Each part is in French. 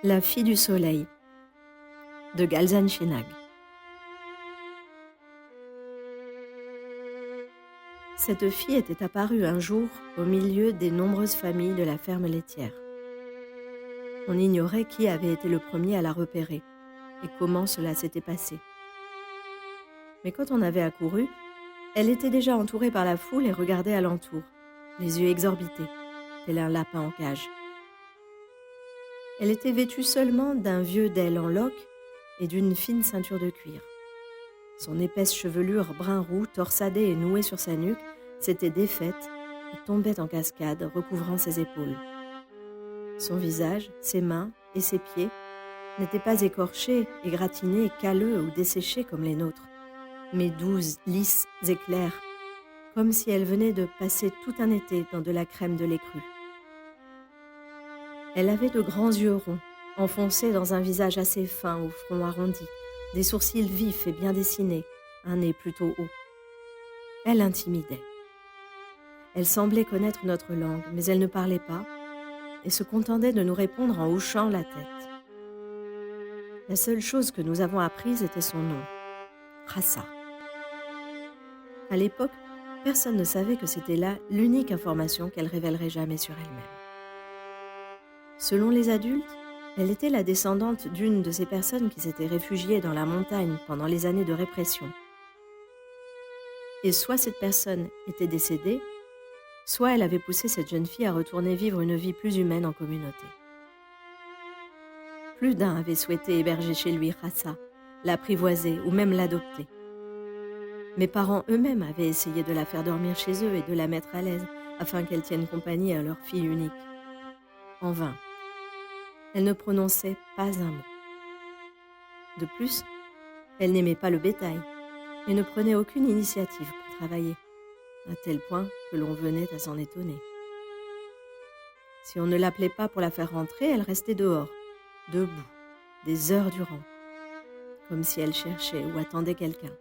La fille du soleil de Galzan Chinag. Cette fille était apparue un jour au milieu des nombreuses familles de la ferme laitière. On ignorait qui avait été le premier à la repérer et comment cela s'était passé. Mais quand on avait accouru, elle était déjà entourée par la foule et regardait alentour, les yeux exorbités, tel un lapin en cage. Elle était vêtue seulement d'un vieux dell en loques et d'une fine ceinture de cuir. Son épaisse chevelure brun-roux, torsadée et nouée sur sa nuque, s'était défaite et tombait en cascade, recouvrant ses épaules. Son visage, ses mains et ses pieds n'étaient pas écorchés, égratignés, calleux ou desséchés comme les nôtres, mais doux, lisses et clairs, comme si elle venait de passer tout un été dans de la crème de lait cru. Elle avait de grands yeux ronds, enfoncés dans un visage assez fin au front arrondi, des sourcils vifs et bien dessinés, un nez plutôt haut. Elle intimidait. Elle semblait connaître notre langue, mais elle ne parlait pas et se contentait de nous répondre en hochant la tête. La seule chose que nous avons apprise était son nom, Rassa. À l'époque, personne ne savait que c'était là l'unique information qu'elle révélerait jamais sur elle-même. Selon les adultes, elle était la descendante d'une de ces personnes qui s'étaient réfugiées dans la montagne pendant les années de répression. Et soit cette personne était décédée, soit elle avait poussé cette jeune fille à retourner vivre une vie plus humaine en communauté. Plus d'un avait souhaité héberger chez lui Rassa, l'apprivoiser ou même l'adopter. Mes parents eux-mêmes avaient essayé de la faire dormir chez eux et de la mettre à l'aise afin qu'elle tienne compagnie à leur fille unique. En vain. Elle ne prononçait pas un mot. De plus, elle n'aimait pas le bétail et ne prenait aucune initiative pour travailler, à tel point que l'on venait à s'en étonner. Si on ne l'appelait pas pour la faire rentrer, elle restait dehors, debout, des heures durant, comme si elle cherchait ou attendait quelqu'un.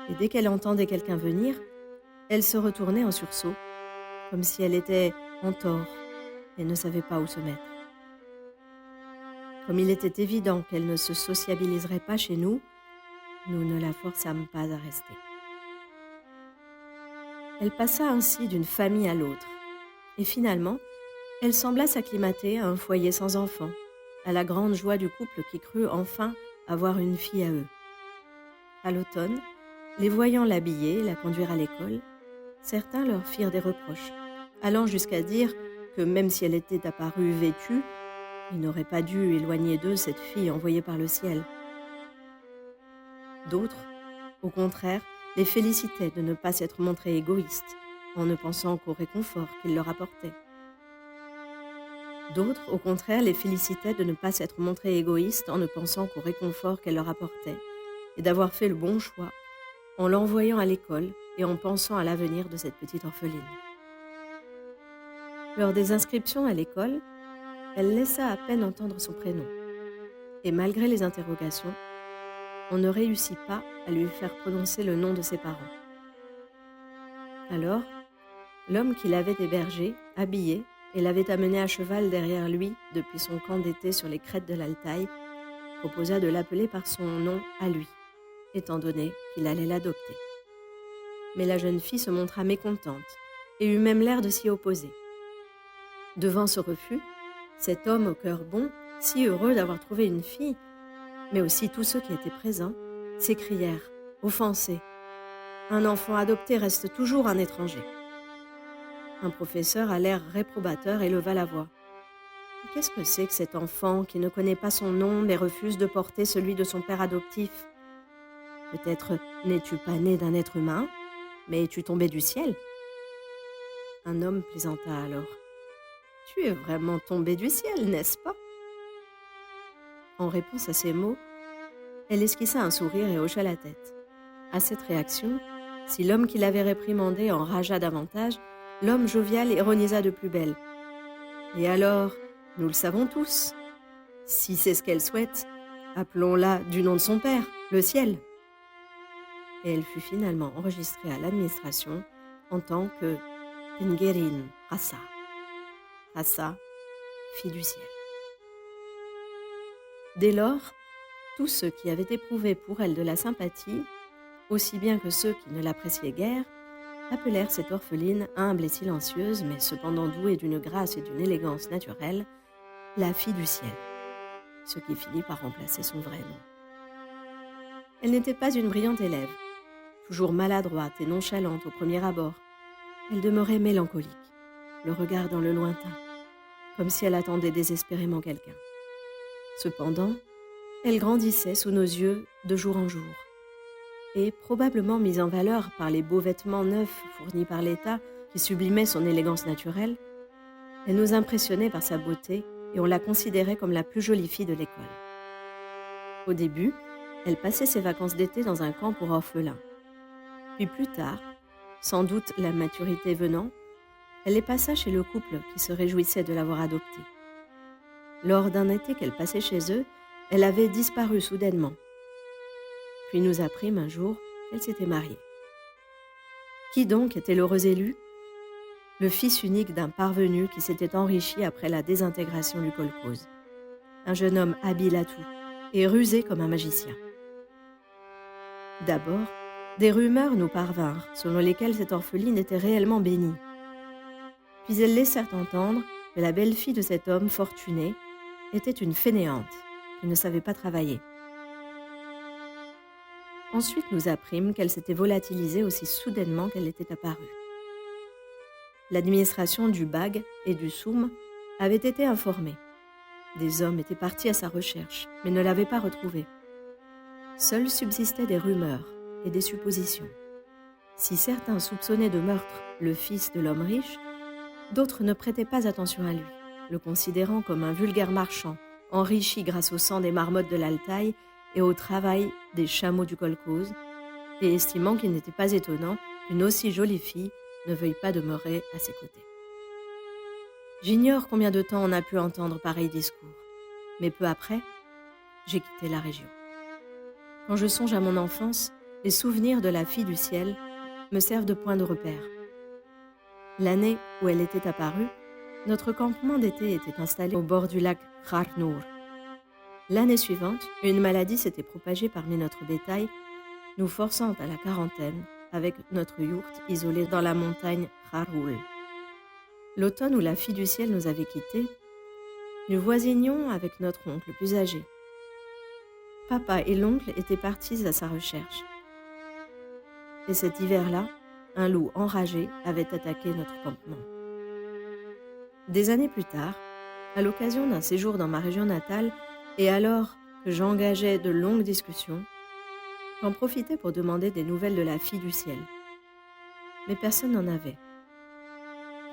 Et dès qu'elle entendait quelqu'un venir, elle se retournait en sursaut, comme si elle était en tort et ne savait pas où se mettre. Comme il était évident qu'elle ne se sociabiliserait pas chez nous, nous ne la forçâmes pas à rester. Elle passa ainsi d'une famille à l'autre, et finalement, elle sembla s'acclimater à un foyer sans enfants, à la grande joie du couple qui crut enfin avoir une fille à eux. À l'automne, les voyant l'habiller et la conduire à l'école, certains leur firent des reproches, allant jusqu'à dire que même si elle était apparue vêtue, ils n'auraient pas dû éloigner d'eux cette fille envoyée par le ciel. D'autres, au contraire, les félicitaient de ne pas s'être montrés égoïstes, en ne pensant qu'au réconfort qu'il leur apportait. D'autres, au contraire, les félicitaient de ne pas s'être montrés égoïstes en ne pensant qu'au réconfort qu'elle leur apportait, et d'avoir fait le bon choix, en l'envoyant à l'école et en pensant à l'avenir de cette petite orpheline. Lors des inscriptions à l'école, elle laissa à peine entendre son prénom. Et malgré les interrogations, on ne réussit pas à lui faire prononcer le nom de ses parents. Alors, l'homme qui l'avait hébergée, habillée, et l'avait amenée à cheval derrière lui depuis son camp d'été sur les crêtes de l'Altaï, proposa de l'appeler par son nom à lui, étant donné qu'il allait l'adopter. Mais la jeune fille se montra mécontente et eut même l'air de s'y opposer. Devant ce refus, cet homme au cœur bon, si heureux d'avoir trouvé une fille, mais aussi tous ceux qui étaient présents, s'écrièrent, offensés. Un enfant adopté reste toujours un étranger. Un professeur à l'air réprobateur éleva la voix. Qu'est-ce que c'est que cet enfant qui ne connaît pas son nom mais refuse de porter celui de son père adoptif? Peut-être n'es-tu pas né d'un être humain, mais es-tu tombé du ciel? Un homme plaisanta alors. Tu es vraiment tombé du ciel, n'est-ce pas? En réponse à ces mots, elle esquissa un sourire et hocha la tête. À cette réaction, si l'homme qui l'avait réprimandée enragea davantage, l'homme jovial ironisa de plus belle. Et alors, nous le savons tous, si c'est ce qu'elle souhaite, appelons-la du nom de son père, le ciel. Et elle fut finalement enregistrée à l'administration en tant que Tengerin Rassa. Rassa, fille du ciel. Dès lors, tous ceux qui avaient éprouvé pour elle de la sympathie, aussi bien que ceux qui ne l'appréciaient guère, appelèrent cette orpheline humble et silencieuse, mais cependant douée d'une grâce et d'une élégance naturelle, la fille du ciel, ce qui finit par remplacer son vrai nom. Elle n'était pas une brillante élève, toujours maladroite et nonchalante au premier abord. Elle demeurait mélancolique, le regard dans le lointain, comme si elle attendait désespérément quelqu'un. Cependant, elle grandissait sous nos yeux de jour en jour, et probablement mise en valeur par les beaux vêtements neufs fournis par l'État qui sublimaient son élégance naturelle, elle nous impressionnait par sa beauté et on la considérait comme la plus jolie fille de l'école. Au début, elle passait ses vacances d'été dans un camp pour orphelins. Puis plus tard, sans doute la maturité venant, elle les passa chez le couple qui se réjouissait de l'avoir adoptée. Lors d'un été qu'elle passait chez eux, elle avait disparu soudainement. Puis nous apprîmes un jour qu'elle s'était mariée. Qui donc était l'heureux élu ? Le fils unique d'un parvenu qui s'était enrichi après la désintégration du kolkhoz. Un jeune homme habile à tout et rusé comme un magicien. D'abord, des rumeurs nous parvinrent selon lesquelles cette orpheline était réellement bénie. Puis elles laissèrent entendre que la belle-fille de cet homme fortuné était une fainéante qui ne savait pas travailler. Ensuite, nous apprîmes qu'elle s'était volatilisée aussi soudainement qu'elle était apparue. L'administration du Bag et du Soum avait été informée. Des hommes étaient partis à sa recherche, mais ne l'avaient pas retrouvée. Seules subsistaient des rumeurs et des suppositions. Si certains soupçonnaient de meurtre le fils de l'homme riche, d'autres ne prêtaient pas attention à lui, le considérant comme un vulgaire marchand, enrichi grâce au sang des marmottes de l'Altaï et au travail des chameaux du kolkhoz, et estimant qu'il n'était pas étonnant qu'une aussi jolie fille ne veuille pas demeurer à ses côtés. J'ignore combien de temps on a pu entendre pareil discours, mais peu après, j'ai quitté la région. Quand je songe à mon enfance, les souvenirs de la fille du ciel me servent de point de repère. L'année où elle était apparue, notre campement d'été était installé au bord du lac Kharnour. L'année suivante, une maladie s'était propagée parmi notre bétail, nous forçant à la quarantaine avec notre yourte isolée dans la montagne Kharhoul. L'automne où la fille du ciel nous avait quittés, nous voisinions avec notre oncle plus âgé. Papa et l'oncle étaient partis à sa recherche. Et cet hiver-là, un loup enragé avait attaqué notre campement. Des années plus tard, à l'occasion d'un séjour dans ma région natale, et alors que j'engageais de longues discussions, j'en profitais pour demander des nouvelles de la fille du ciel. Mais personne n'en avait.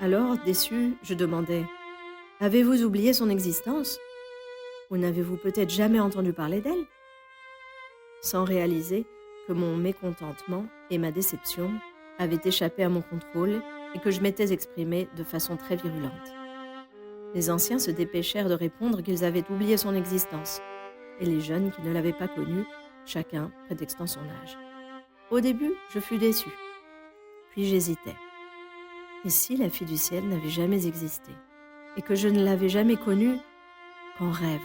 Alors, déçu, je demandai « Avez-vous oublié son existence ? Ou n'avez-vous peut-être jamais entendu parler d'elle ?» Sans réaliser que mon mécontentement et ma déception avaient échappé à mon contrôle et que je m'étais exprimée de façon très virulente. Les anciens se dépêchèrent de répondre qu'ils avaient oublié son existence, et les jeunes qui ne l'avaient pas connue, chacun prétextant son âge. Au début, je fus déçu, puis j'hésitais. Et si la fille du ciel n'avait jamais existé, et que je ne l'avais jamais connue qu'en rêve ?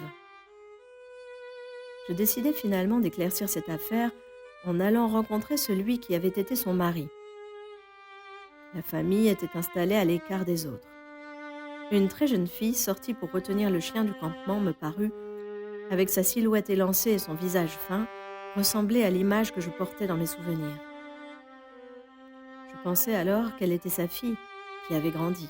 Je décidai finalement d'éclaircir cette affaire en allant rencontrer celui qui avait été son mari. La famille était installée à l'écart des autres. Une très jeune fille sortie pour retenir le chien du campement me parut, avec sa silhouette élancée et son visage fin, ressembler à l'image que je portais dans mes souvenirs. Je pensais alors qu'elle était sa fille, qui avait grandi.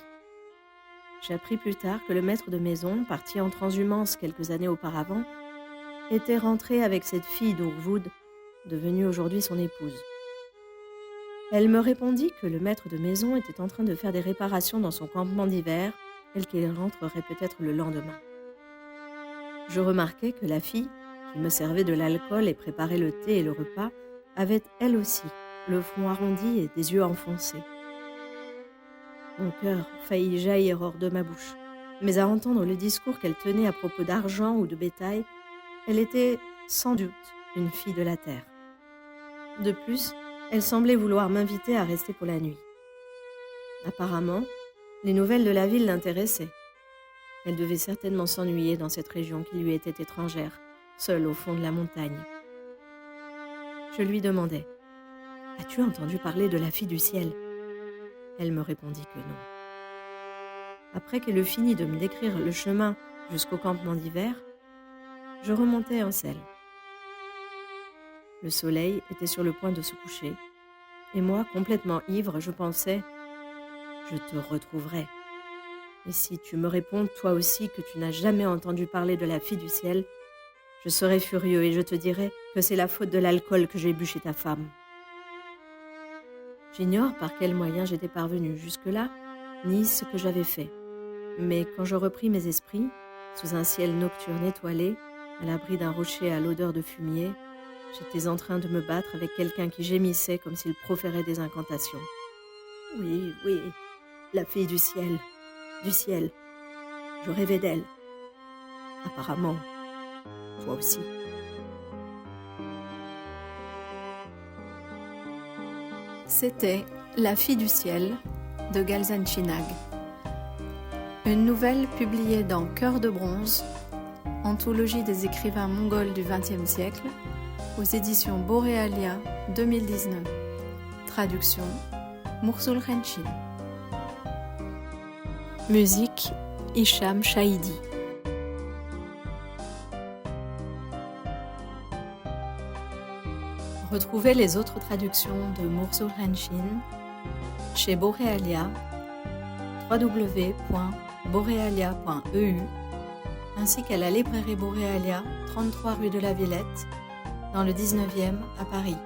J'appris plus tard que le maître de maison, parti en transhumance quelques années auparavant, était rentré avec cette fille d'Urwood, devenue aujourd'hui son épouse. Elle me répondit que le maître de maison était en train de faire des réparations dans son campement d'hiver et qu'il rentrerait peut-être le lendemain. Je remarquai que la fille, qui me servait de l'alcool et préparait le thé et le repas, avait elle aussi le front arrondi et des yeux enfoncés. Mon cœur faillit jaillir hors de ma bouche, mais à entendre le discours qu'elle tenait à propos d'argent ou de bétail, elle était sans doute une fille de la terre. De plus, elle semblait vouloir m'inviter à rester pour la nuit. Apparemment, les nouvelles de la ville l'intéressaient. Elle devait certainement s'ennuyer dans cette région qui lui était étrangère, seule au fond de la montagne. Je lui demandai « As-tu entendu parler de la fille du ciel ?» Elle me répondit que non. Après qu'elle eut fini de me décrire le chemin jusqu'au campement d'hiver, je remontai en selle. Le soleil était sur le point de se coucher, et moi, complètement ivre, je pensais « Je te retrouverai. Et si tu me réponds toi aussi que tu n'as jamais entendu parler de la fille du ciel, je serai furieux et je te dirai que c'est la faute de l'alcool que j'ai bu chez ta femme. » J'ignore par quels moyens j'étais parvenue jusque-là, ni ce que j'avais fait. Mais quand je repris mes esprits, sous un ciel nocturne étoilé, à l'abri d'un rocher à l'odeur de fumier, j'étais en train de me battre avec quelqu'un qui gémissait comme s'il proférait des incantations. Oui, oui, la fille du ciel. Je rêvais d'elle. Apparemment, toi aussi. C'était La fille du ciel de Galzen-Chinag. Une nouvelle publiée dans Cœur de bronze, anthologie des écrivains mongols du XXe siècle, aux éditions Borealia 2019. Traduction Mursul Khenchine. Musique Hicham Shahidi. Retrouvez les autres traductions de Mursul Khenchine chez Borealia, www.borealia.eu, ainsi qu'à la librairie Borealia, 33 rue de la Villette, dans le 19e à Paris.